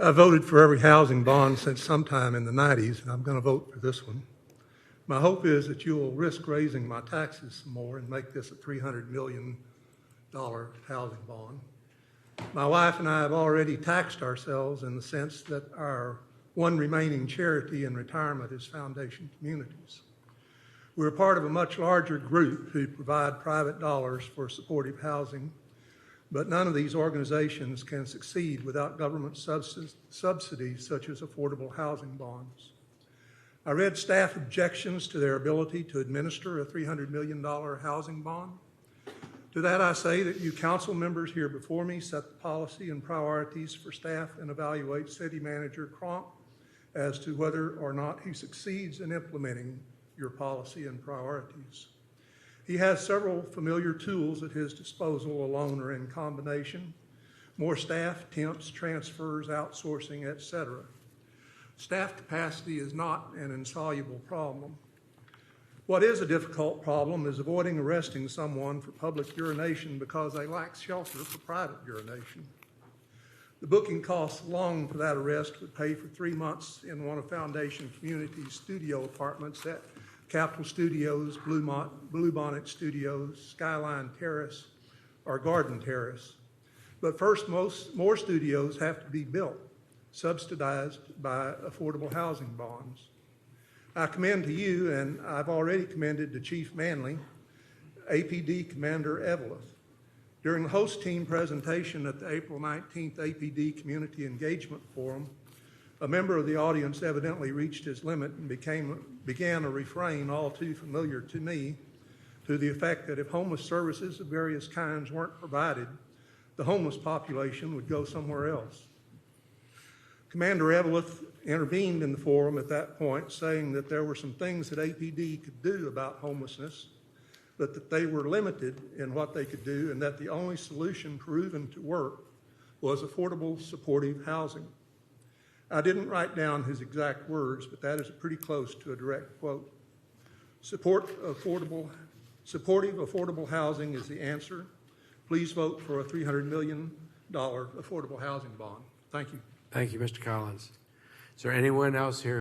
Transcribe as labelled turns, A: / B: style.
A: I voted for every housing bond since sometime in the 90s, and I'm going to vote for this one. My hope is that you will risk raising my taxes some more and make this a $300 million housing bond. My wife and I have already taxed ourselves in the sense that our one remaining charity in retirement is Foundation Communities. We're part of a much larger group who provide private dollars for supportive housing, but none of these organizations can succeed without government subsidies such as affordable housing bonds. I read staff objections to their ability to administer a $300 million housing bond. To that I say that you council members here before me set the policy and priorities for staff and evaluate City Manager Cronk as to whether or not he succeeds in implementing your policy and priorities. He has several familiar tools at his disposal, alone or in combination: more staff, temps, transfers, outsourcing, etc. Staff capacity is not an insoluble problem. What is a difficult problem is avoiding arresting someone for public urination because they lack shelter for private urination. The booking costs alone for that arrest would pay for 3 months in one of Foundation Community's studio apartments at Capitol Studios, Bluebonnet Studios, Skyline Terrace, or Garden Terrace. But first, more studios have to be built, subsidized by affordable housing bonds. I commend to you, and I've already commended to Chief Manley, APD Commander Eveleth. During the host team presentation at the April 19th APD Community Engagement Forum, a member of the audience evidently reached his limit and began a refrain all too familiar to me, to the effect that if homeless services of various kinds weren't provided, the homeless population would go somewhere else. Commander Eveleth intervened in the forum at that point, saying that there were some things that APD could do about homelessness, but that they were limited in what they could do, and that the only solution proven to work was affordable, supportive housing. I didn't write down his exact words, but that is pretty close to a direct quote. Supportive, affordable housing is the answer. Please vote for a $300 million affordable housing bond. Thank you.
B: Thank you, Mr. Collins. Is there anyone else here